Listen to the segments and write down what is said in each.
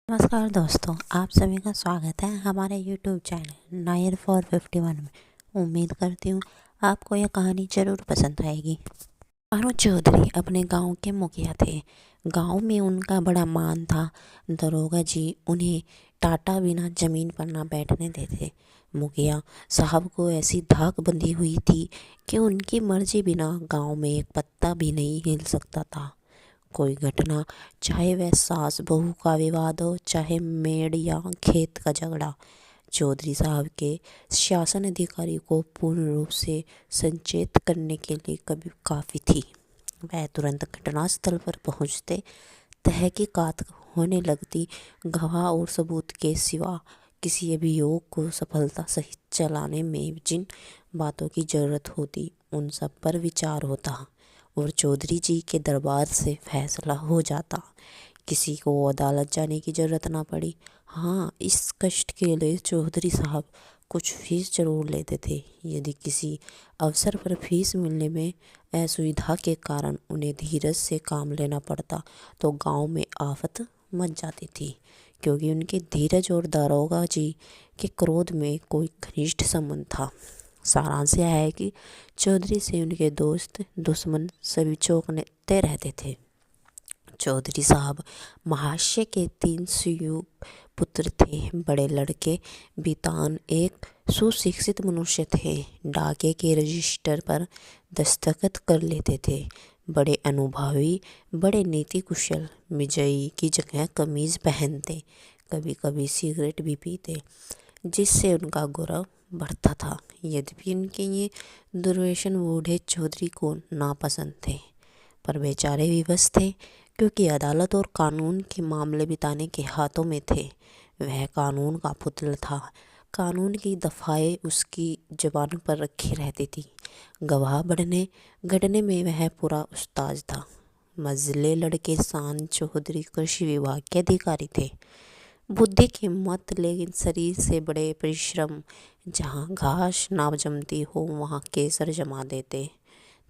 नमस्कार दोस्तों, आप सभी का स्वागत है हमारे यूट्यूब चैनल नायर 451 में। उम्मीद करती हूँ आपको यह कहानी ज़रूर पसंद आएगी। कानू चौधरी अपने गांव के मुखिया थे। गांव में उनका बड़ा मान था। दरोगा जी उन्हें टाटा बिना ज़मीन पर ना बैठने देते। मुखिया साहब को ऐसी धाक बंधी हुई थी कि उनकी मर्जी बिना गांव में एक पत्ता भी नहीं हिल सकता था। कोई घटना, चाहे वह सास बहू का विवाद हो, चाहे मेड़ या खेत का झगड़ा, चौधरी साहब के शासन अधिकारी को पूर्ण रूप से संचेत करने के लिए कभी काफ़ी थी। वह तुरंत घटनास्थल पर पहुंचते, तहकीकात होने लगती। गवाह और सबूत के सिवा किसी अभियोग को सफलता सहित चलाने में जिन बातों की जरूरत होती उन सब पर विचार होता और चौधरी जी के दरबार से फैसला हो जाता। किसी को अदालत जाने की ज़रूरत ना पड़ी। हाँ, इस कष्ट के लिए चौधरी साहब कुछ फीस जरूर लेते थे। यदि किसी अवसर पर फीस मिलने में असुविधा के कारण उन्हें धीरज से काम लेना पड़ता तो गांव में आफत मच जाती थी, क्योंकि उनके धीरज और दारोगा जी के क्रोध में कोई घनिष्ठ संबंध था। सारांश यह है कि चौधरी से उनके दोस्त दुश्मन सभी चौंकते रहते थे। चौधरी साहब महाशय के 3 सुयुग पुत्र थे। बड़े लड़के बितान एक सुशिक्षित मनुष्य थे। डाके के रजिस्टर पर दस्तखत कर लेते थे। बड़े अनुभवी, बड़े नीति कुशल, मिजई की जगह कमीज पहनते, कभी कभी सिगरेट भी पीते, जिससे उनका गौरव बढ़ता था। यद्यपि उनके ये दुर्व्यसन बूढ़े चौधरी को नापसंद थे, पर बेचारे विवश थे, क्योंकि अदालत और कानून के मामले बिताने के हाथों में थे। वह कानून का पुतला था। कानून की दफ़ाएं उसकी ज़बान पर रखी रहती थी। गवाह बढ़ने घटने में वह पूरा उस्ताद था। मझले लड़के शान चौधरी कृषि विभाग के अधिकारी थे। बुद्धि की मत, लेकिन शरीर से बड़े परिश्रम। जहाँ घास ना जमती हो वहाँ केसर जमा देते।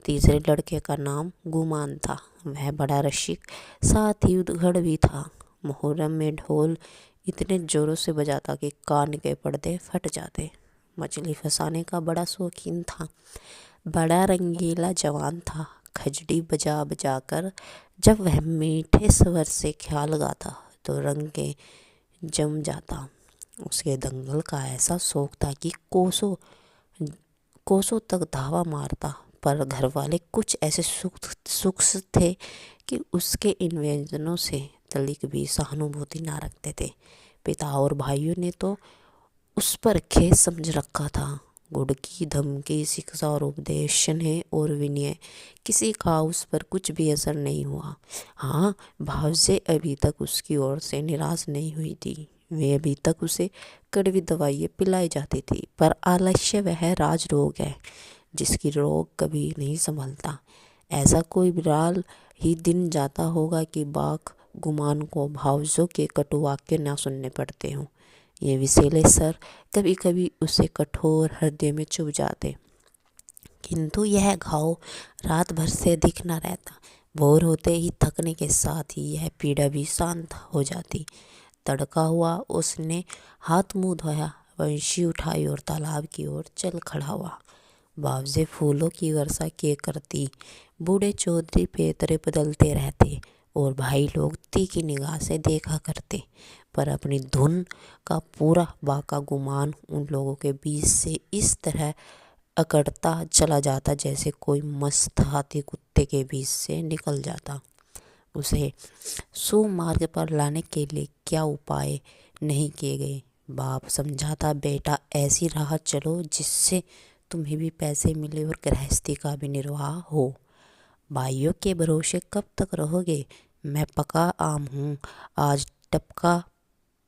तीसरे लड़के का नाम गुमान था। वह बड़ा रसिक, साथ ही उद्घड़ भी था। मुहर्रम में ढोल इतने जोरों से बजाता कि कान के पर्दे फट जाते। मछली फंसाने का बड़ा शौकीन था। बड़ा रंगीला जवान था। खजड़ी बजा बजा कर जब वह मीठे स्वर से ख्याल गाता तो रंग के जम जाता। उसके दंगल का ऐसा शौक था कि कोसों कोसों तक धावा मारता। पर घर वाले कुछ ऐसे सूक्ष्म थे कि उसके इन व्यंजनों से तलिक भी सहानुभूति ना रखते थे। पिता और भाइयों ने तो उस पर खेद समझ रखा था। गुड़ की धमकी, शिक्षा और उपदेश, स्नेह और विनय, किसी का उस पर कुछ भी असर नहीं हुआ। हाँ, भावजे अभी तक उसकी ओर से निराश नहीं हुई थी। वे अभी तक उसे कड़वी दवाइयाँ पिलाई जाती थी, पर आलस्य वह राज रोग है जिसकी रोग कभी नहीं संभलता। ऐसा कोई विराल ही दिन जाता होगा कि बाक गुमान को भावजों के कटु वाक्य न सुनने पड़ते हों। ये विषैले सर कभी कभी उसे कठोर हृदय में चुभ जाते, किंतु यह घाव रात भर से अधिक न रहता। भोर होते ही थकने के साथ ही यह पीड़ा भी शांत हो जाती। तड़का हुआ, उसने हाथ मुंह धोया, बंशी उठाई और तालाब की ओर चल खड़ा हुआ। बावजे फूलों की वर्षा किए करती। बूढ़े चौधरी पेतरे बदलते रहते और भाई लोग तीखी निगाह से देखा करते, पर अपनी धुन का पूरा बाका गुमान उन लोगों के बीच से इस तरह अकड़ता चला जाता जैसे कोई मस्त हाथी कुत्ते के बीच से निकल जाता। उसे सुमार्ग पर लाने के लिए क्या उपाय नहीं किए गए। बाप समझाता, बेटा ऐसी राह चलो जिससे तुम्हें भी पैसे मिले और गृहस्थी का भी निर्वाह हो। भाइयों के भरोसे कब तक रहोगे? मैं पका आम हूँ, आज टपका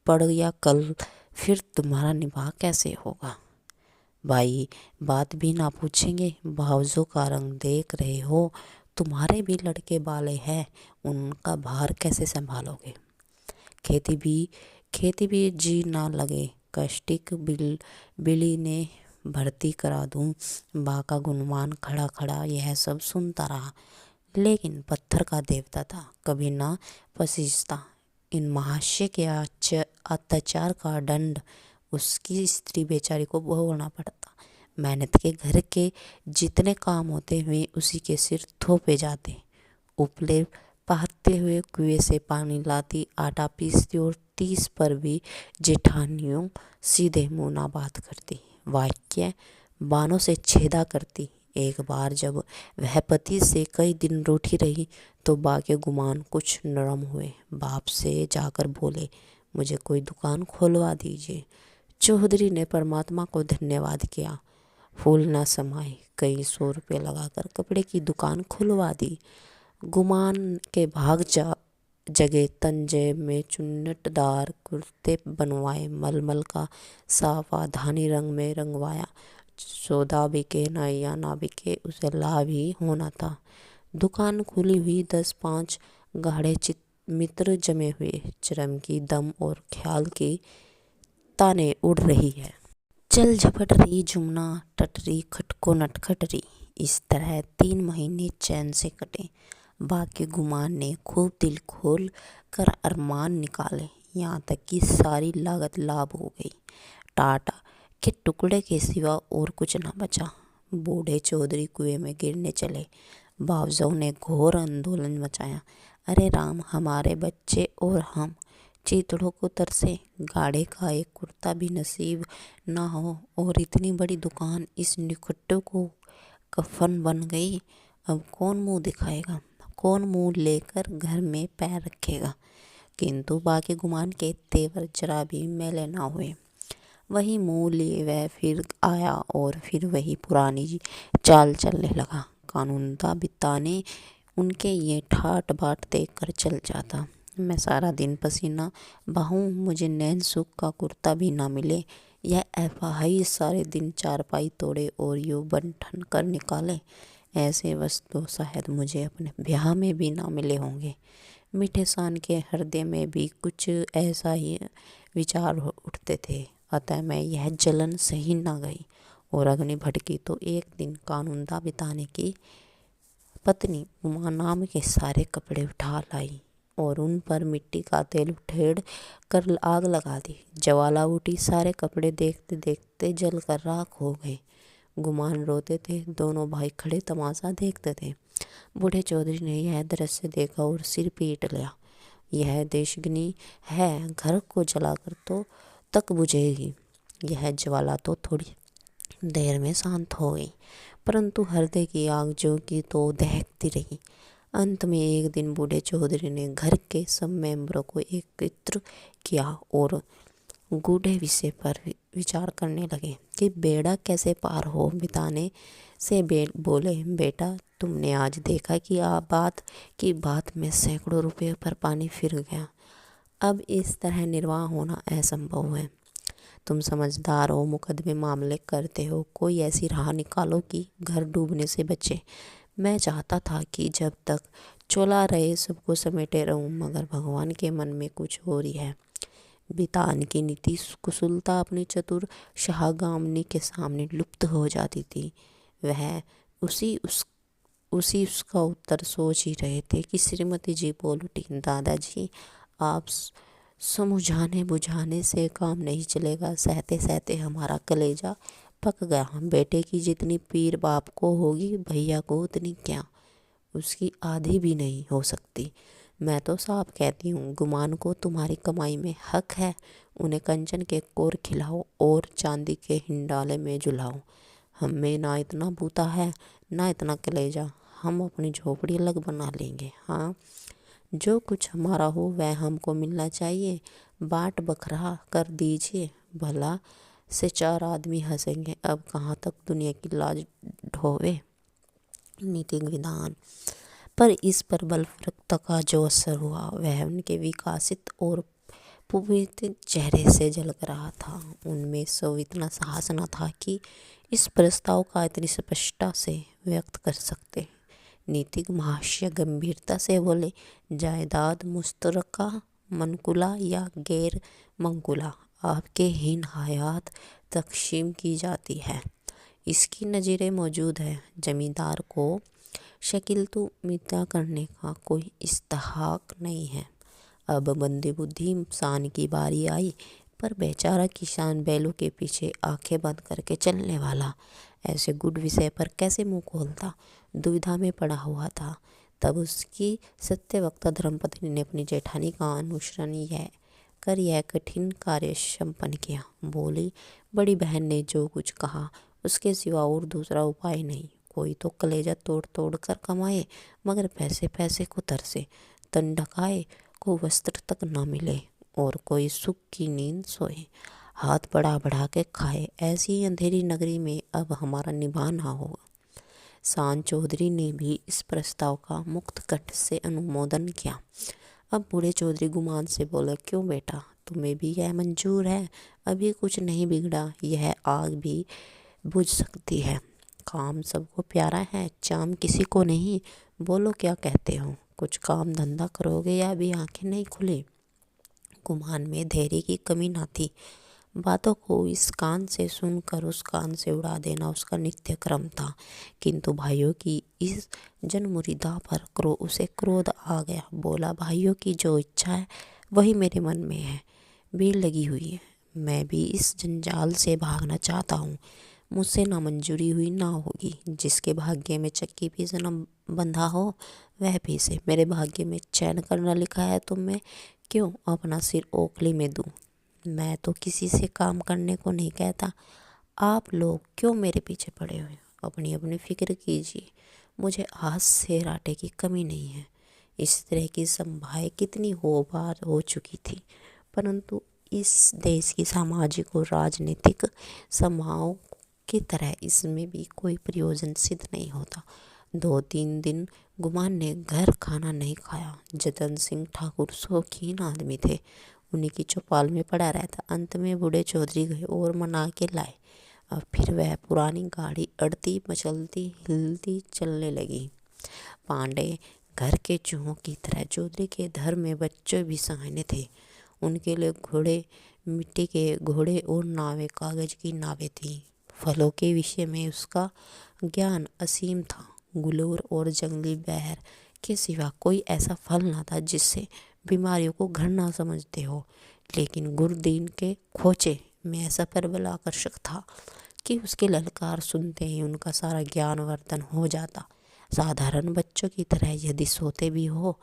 पड़ गया, कल फिर तुम्हारा निवाह कैसे होगा? भाई बात भी ना पूछेंगे। भावजों का रंग देख रहे हो, तुम्हारे भी लड़के बाले हैं, उनका भार कैसे संभालोगे? खेती भी जी ना लगे, कष्टिक बिली ने भर्ती करा दूं। बाका गुणवान खड़ा खड़ा यह सब सुनता रहा, लेकिन पत्थर का देवता था, कभी ना पसीजता। इन महाशय के अत्याचार का दंड उसकी स्त्री बेचारी को भोगना पड़ता। मेहनत के घर के जितने काम होते वे उसी के सिर थोपे जाते। उपले पहाते हुए कुएं से पानी लाती, आटा पीसती और 30 पर भी जेठानियों सीधे मुंह ना बात करती, वाक्य बानों से छेदा करती। एक बार जब वह पति से कई दिन रूठी रही तो बाके गुमान कुछ नरम हुए। बाप से जाकर बोले, मुझे कोई दुकान खोलवा दीजिए। चौधरी ने परमात्मा को धन्यवाद किया। फूल न समाए, कई 100 रुपये लगाकर कपड़े की दुकान खुलवा दी। गुमान के भाग जगह तंजे में चुन्नटदार कुर्ते बनवाए, मलमल का साफा धानी रंग में रंगवाया। सौदा बिके न या ना बिके, उसे लाभ ही होना था। दुकान खुली हुई 10-5 गाढ़े मित्र जमे हुए, चरम की दम और ख्याल की ताने उड़ रही है। चल झपट रही जुमना टटरी खटको नटखटरी। इस तरह 3 महीने चैन से कटे। बाकी गुमान ने खूब दिल खोल कर अरमान निकाले, यहाँ तक कि सारी लागत लाभ हो गई। टाटा के टुकड़े के सिवा और कुछ न बचा। बूढ़े चौधरी कुएं में गिरने चले। बावजाओं ने घोर आंदोलन मचाया। अरे राम, हमारे बच्चे और हम चीतड़ों को तरसे, गाड़े का एक कुर्ता भी नसीब ना हो और इतनी बड़ी दुकान इस निखट्टू को कफन बन गई। अब कौन मुंह दिखाएगा, कौन मुंह लेकर घर में पैर रखेगा। किंतु बाकी गुमान के तेवर जरा भी मैले ना हुए। वही मुंह लिए वह फिर आया और फिर वही पुरानी चाल चलने लगा। कानूनदा बिताने उनके ये ठाट बाट देख कर चल जाता। मैं सारा दिन पसीना बहाऊं, मुझे नैन सुख का कुर्ता भी ना मिले। यह अफाही सारे दिन चारपाई तोड़े और यूं बंठन कर निकाले। ऐसे वस्तु शायद मुझे अपने ब्याह में भी ना मिले होंगे। मीठे सान के हृदय में भी कुछ ऐसा ही विचार उठते थे। अतः मैं यह जलन सही ना गई और अग्नि भड़की तो एक दिन कानूनदा बिताने की पत्नी उमा नाम के सारे कपड़े उठा लाई और उन पर मिट्टी का तेल उठेड़ कर आग लगा दी। ज्वाला उठी, सारे कपड़े देखते देखते जल कर राख हो गए। गुमान रोते थे, दोनों भाई खड़े तमाशा देखते थे। बूढ़े चौधरी ने यह दृश्य देखा और सिर पीट लिया। यह देशगनी है, घर को जलाकर तो तक बुझेगी। यह ज्वाला तो थोड़ी देर में शांत हो गई, परंतु हृदय की आग जो की तो दहकती रही। अंत में एक दिन बूढ़े चौधरी ने घर के सब मेंबरों को एकत्र किया और गूढ़े विषय पर विचार करने लगे कि बेड़ा कैसे पार हो। बिताने से बोले, बेटा, तुमने आज देखा कि बात की बात में सैकड़ों रुपये पर पानी फिर गया। अब इस तरह निर्वाह होना असंभव है। तुम समझदार हो, मुकदमे मामले करते हो, कोई ऐसी राह निकालो कि घर डूबने से बचे। मैं चाहता था कि जब तक चोला रहे सबको समेटे रहूं, मगर भगवान के मन में कुछ और ही है। बितान की नीति कुशलता अपनी चतुर शाहगामनी के सामने लुप्त हो जाती थी। वह उसका उत्तर सोच ही रहे थे कि श्रीमती जी बोल उठी, दादाजी, आप समझाने बुझाने से काम नहीं चलेगा। सहते सहते हमारा कलेजा पक गया। बेटे की जितनी पीर बाप को होगी, भैया को उतनी क्या, उसकी आधी भी नहीं हो सकती। मैं तो साफ कहती हूँ, गुमान को तुम्हारी कमाई में हक है। उन्हें कंचन के कोर खिलाओ और चांदी के हिंडाले में झुलाओ। हम में ना इतना बूता है, ना इतना कलेजा। हम अपनी झोपड़ी अलग बना लेंगे। हाँ, जो कुछ हमारा हो वह हमको मिलना चाहिए। बाट बखरा कर दीजिए, भला से 4 आदमी हंसेंगे। अब कहाँ तक दुनिया की लाज ढोवे। नीतिक विधान पर इस पर बलप्रयोक्ता का जो असर हुआ वह उनके विकासित और पुवित चेहरे से झलक रहा था। उनमें सब इतना साहस न था कि इस प्रस्ताव का इतनी स्पष्टता से व्यक्त कर सकते। नीतिक महाशय गंभीरता से बोले, जायदाद मुश्तरका, मनकुला या गैर मंकुला, आपके हीन हयात तकसीम की जाती है। इसकी नज़ीरें मौजूद है। जमींदार को शकील तो मिता करने का कोई इस्तेहाक नहीं है। अब मंदी बुद्धि शान की बारी आई, पर बेचारा किसान बैलों के पीछे आंखें बंद करके चलने वाला ऐसे गुड विषय पर कैसे मुंह खोलता, दुविधा में पड़ा हुआ था। तब उसकी सत्यवक्ता धर्मपत्नी ने अपनी जेठानी का अनुसरण यह कठिन कार्य संपन्न किया। बोली, बड़ी बहन ने जो कुछ कहा उसके सिवा और दूसरा उपाय नहीं। कोई तो कलेजा तोड़ तोड़ कर कमाए, मगर पैसे पैसे को तरसे, तन ढकाए को वस्त्र तक न मिले, और कोई सुख की नींद सोए, हाथ बढ़ा बढ़ा के खाए। ऐसी अंधेरी नगरी में अब हमारा निभाना होगा। शान चौधरी ने भी इस प्रस्ताव का मुक्त कंठ से अनुमोदन किया। अब बूढ़े चौधरी गुमान से बोले, क्यों बेटा, तुम्हें भी यह मंजूर है? अभी कुछ नहीं बिगड़ा, यह आग भी बुझ सकती है। काम सबको प्यारा है, चाम किसी को नहीं। बोलो क्या कहते हो? कुछ काम धंधा करोगे या अभी आंखें नहीं खुली? गुमान में धैर्य की कमी ना थी। बातों को इस कान से सुनकर उस कान से उड़ा देना उसका नित्य क्रम था। किंतु भाइयों की इस जनमुरीदा पर उसे क्रोध आ गया। बोला, भाइयों की जो इच्छा है वही मेरे मन में है, भीड़ लगी हुई है। मैं भी इस जंजाल से भागना चाहता हूँ। मुझसे ना मंजूरी हुई ना होगी। जिसके भाग्य में चक्की पीसना बंधा हो वह पीसे। मेरे भाग्य में चैन करना लिखा है तो मैं क्यों अपना सिर ओखली में दूँ? मैं तो किसी से काम करने को नहीं कहता। आप लोग क्यों मेरे पीछे पड़े हुए? अपनी अपनी फिक्र कीजिए। मुझे आज से आटे की कमी नहीं है। इस तरह की संभाएं कितनी बार हो चुकी थी, परंतु इस देश की सामाजिक और राजनीतिक समाओं की तरह इसमें भी कोई प्रयोजन सिद्ध नहीं होता। 2-3 दिन गुमान ने घर खाना नहीं खाया। जतन सिंह ठाकुर शौकीन आदमी थे, उन्हीं की चौपाल में पड़ा रहता। अंत में बूढ़े चौधरी गए और मना के लाए। अब फिर वह पुरानी गाड़ी अड़ती मचलती हिलती चलने लगी। पांडे घर के चूहों की तरह चौधरी के घर में बच्चे भी सहायने थे। उनके लिए घोड़े, मिट्टी के घोड़े और नावें कागज की नावें थीं। फलों के विषय में उसका ज्ञान असीम था। गुलूर और जंगली बहर के सिवा कोई ऐसा फल ना था जिससे बीमारियों को घर ना समझते हो। लेकिन गुरुदीन के खोचे में ऐसा प्रबल आकर्षक था कि उसके ललकार सुनते ही उनका सारा ज्ञानवर्धन हो जाता। साधारण बच्चों की तरह यदि सोते भी हो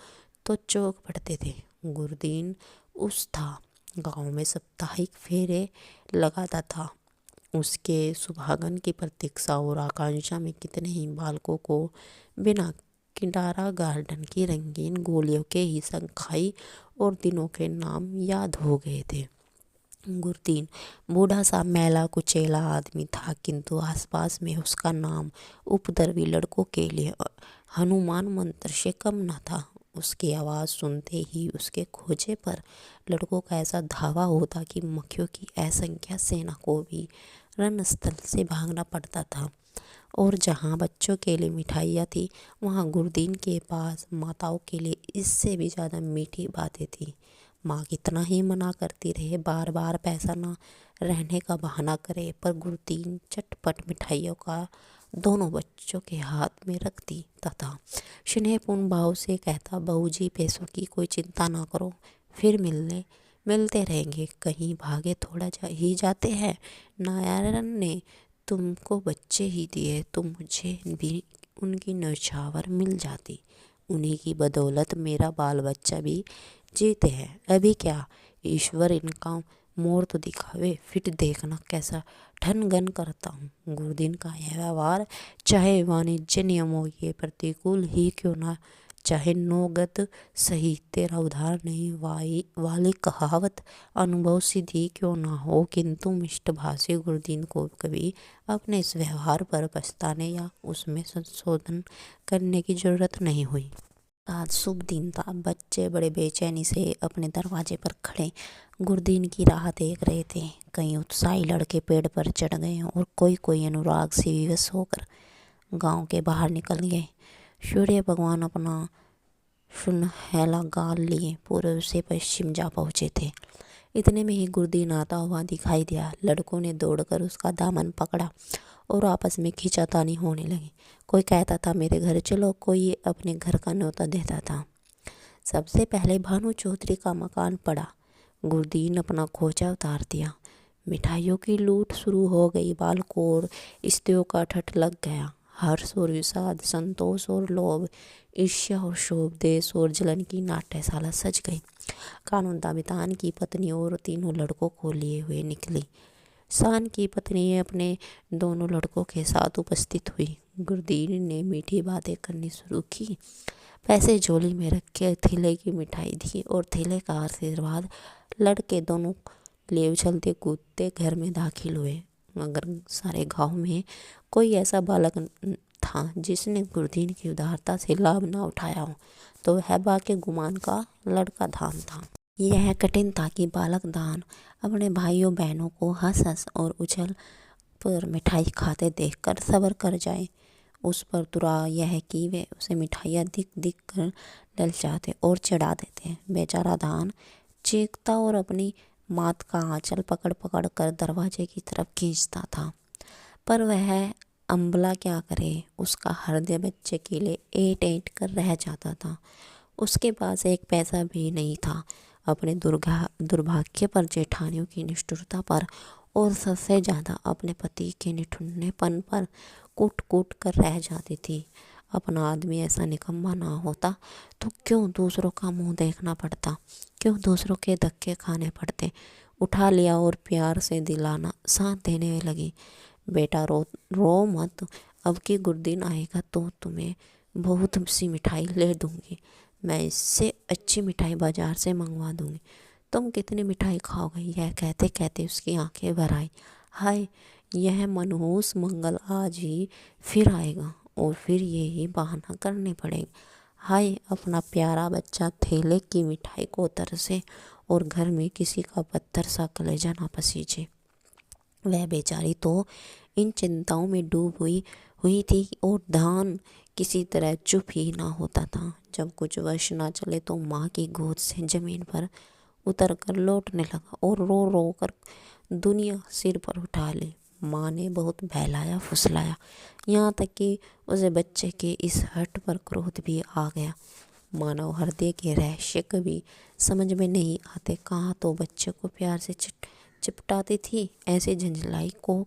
तो चौंक पड़ते थे। गुरुदीन उस था गांव में साप्ताहिक फेरे लगाता था। उसके सुहागन की प्रतीक्षा और आकांक्षा में कितने ही बालकों को बिना किंडारा गार्डन की रंगीन गोलियों के ही संख्याई और दिनों के नाम याद हो गए थे। गुरुदीन बूढ़ा सा मैला कुचेला आदमी था, किंतु आसपास में उसका नाम उपद्रवी लड़कों के लिए हनुमान मंत्र से कम न था। उसकी आवाज़ सुनते ही उसके खोजे पर लड़कों का ऐसा धावा होता कि मक्खियों की असंख्य सेना को भी रणस्थल से भागना पड़ता था। और जहाँ बच्चों के लिए मिठाइयाँ थी, वहाँ गुरुदीन के पास माताओं के लिए इससे भी ज़्यादा मीठी बातें थी। माँ कितना ही मना करती रहे, बार बार पैसा ना रहने का बहाना करे, पर गुरुदीन चटपट मिठाइयों का दोनों बच्चों के हाथ में रखती तथा स्नेहपूर्ण भाव से कहता, बहू जी पैसों की कोई चिंता ना करो, फिर मिलते रहेंगे। कहीं भागे थोड़ा ही जाते हैं। नारायण ने तुमको बच्चे ही दिए तो मुझे भी उनकी न्यौछावर मिल जाती। उन्हीं की बदौलत मेरा बाल बच्चा भी जीते हैं। अभी क्या, ईश्वर इनका मोर तो दिखावे, फिर देखना कैसा ठनगन करता हूँ। गुरुदीन का यह व्यवहार चाहे वाणिज्य नियमों के प्रतिकूल ही क्यों ना, चाहे नौगत सही, तेरा उधार नहीं वाली कहावत अनुभव सिद्धि क्यों ना हो, किंतु मिष्टभाषी गुरुदीन को कभी अपने इस व्यवहार पर पछताने या उसमें संशोधन करने की जरूरत नहीं हुई। आज शुभ दिन था। बच्चे बड़े बेचैनी से अपने दरवाजे पर खड़े गुरुदीन की राह देख रहे थे। कई उत्साही लड़के पेड़ पर चढ़ गए और कोई अनुराग से विवश होकर गांव के बाहर निकल गए। सूर्य भगवान अपना सुनहला गाल लिए पूर्व से पश्चिम जा पहुँचे थे। इतने में ही गुरुदीन आता हुआ दिखाई दिया। लड़कों ने दौड़कर उसका दामन पकड़ा और आपस में खींचातानी होने लगी। कोई कहता था मेरे घर चलो, कोई अपने घर का न्योता देता था। सबसे पहले भानु चौधरी का मकान पड़ा। गुरदीन अपना खोचा उतार दिया। मिठाइयों की लूट शुरू हो गई। बालकों और स्त्रियों का ठठ लग गया। हर्ष और विषाद, संतोष और लोभ, ईर्ष्या और शोभ, देश और जलन की नाट्यशाला सज गई। कानून दाबितान की पत्नी और तीनों लड़कों को लिए हुए निकली। शान की पत्नी अपने दोनों लड़कों के साथ उपस्थित हुई। गुरदीन ने मीठी बातें करनी शुरू की। पैसे झोली में रखे, थैले की मिठाई दी और थैले का आशीर्वाद लड़के दोनों ले उछलते कूदते घर में दाखिल हुए। मगर सारे गांव में कोई ऐसा बालक था जिसने गुरदीन की उदारता से लाभ ना उठाया हो, तो वह बाके गुमान का लड़का धाम था। यह कठिन था कि बालक दान अपने भाइयों बहनों को हंस हंस और उछल पर मिठाई खाते देखकर सब्र कर जाए। उस पर तुरा यह कि वे उसे मिठाइयाँ दिख दिख कर ललचाते और चिढ़ा देते। बेचारा दान चीखता और अपनी मात का आंचल पकड़ पकड़ कर दरवाजे की तरफ खींचता था, पर वह अम्बला क्या करे, उसका हृदय बच्चे के लिए ऐंठ ऐंठ कर रह जाता था। उसके पास एक पैसा भी नहीं था। अपने दुर्भाग्य पर, जेठानियों की निष्ठुरता पर और सबसे ज़्यादा अपने पति के निठुरनेपन पर कूट कूट कर रह जाती थी। अपना आदमी ऐसा निकम्मा ना होता तो क्यों दूसरों का मुंह देखना पड़ता, क्यों दूसरों के धक्के खाने पड़ते। उठा लिया और प्यार से दिलाना साथ देने लगी। बेटा रो मत, अब की गुरदीन आएगा तो तुम्हें बहुत सी मिठाई ले दूंगी। मैं इससे अच्छी मिठाई बाजार से मंगवा दूंगी। तुम कितनी मिठाई खाओगे? यह कहते कहते उसकी आंखें भर आई। हाय, यह मनहूस मंगल आज ही फिर आएगा और फिर यही बहाना करने पड़ेगा। हाय, अपना प्यारा बच्चा थैले की मिठाई को तरसे और घर में किसी का पत्थर सा कलेजा ना पसीजे। वह बेचारी तो इन चिंताओं में डूब हुई थी और धान किसी तरह चुप ही ना होता था। जब कुछ वश ना चले तो माँ की गोद से जमीन पर उतर कर लौटने लगा और रो रो कर दुनिया सिर पर उठा ली। माँ ने बहुत बहलाया फुसलाया, यहाँ तक कि उसे बच्चे के इस हट पर क्रोध भी आ गया। मानव हृदय के रहस्य कभी समझ में नहीं आते। कहाँ तो बच्चे को प्यार से चिपटाती थी, ऐसे झंझलाई को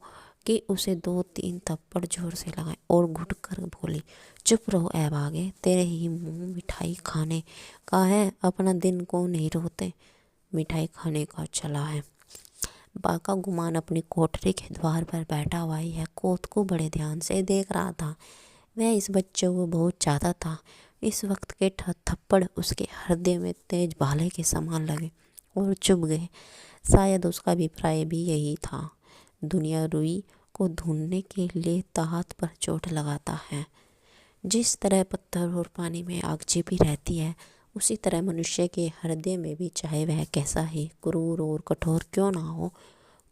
कि उसे 2-3 थप्पड़ जोर से लगाए और घुट कर बोली, चुप रहो ऐ भागे, तेरे ही मुंह मिठाई खाने का है, अपना दिन को नहीं रोते, मिठाई खाने का चला है। बाका गुमान अपनी कोठरी के द्वार पर बैठा हुआ यह कोत को बड़े ध्यान से देख रहा था। वह इस बच्चे को बहुत चाहता था। इस वक्त के थप्पड़ उसके हृदय में तेज भाले के समान लगे और चुभ गए। शायद उसका अभिप्राय भी यही था। दुनिया रुई को ढूंढने के लिए ताहत पर चोट लगाता है। जिस तरह पत्थर और पानी में आग छिपी रहती है, उसी तरह मनुष्य के हृदय में भी, चाहे वह कैसा ही क्रूर और कठोर क्यों ना हो,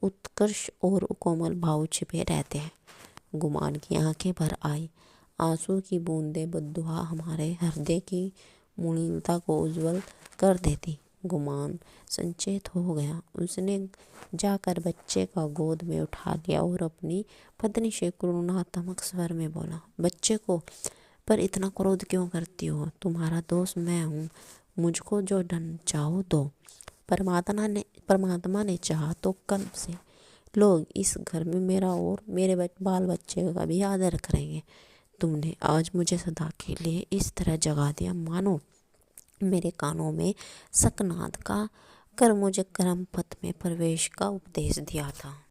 उत्कर्ष और कोमल भाव छिपे रहते हैं। गुमान की आंखें भर आई। आंसू की बूंदें बद्दुआ हमारे हृदय की मुनीलता को उज्जवल कर देती। गुमान संचेत हो गया। उसने जाकर बच्चे का गोद में उठा लिया और अपनी पत्नी से करुणात्मक स्वर में बोला, बच्चे को पर इतना क्रोध क्यों करती हो? तुम्हारा दोस्त मैं हूँ, मुझको जो दंड चाहो दो। परमात्मा ने चाहा तो कल से लोग इस घर में मेरा और मेरे बाल बच्चे का भी आदर करेंगे। तुमने आज मुझे सदा के लिए इस तरह जगा दिया मानो मेरे कानों में सकनाद का कर मुझे कर्म पथ में प्रवेश का उपदेश दिया था।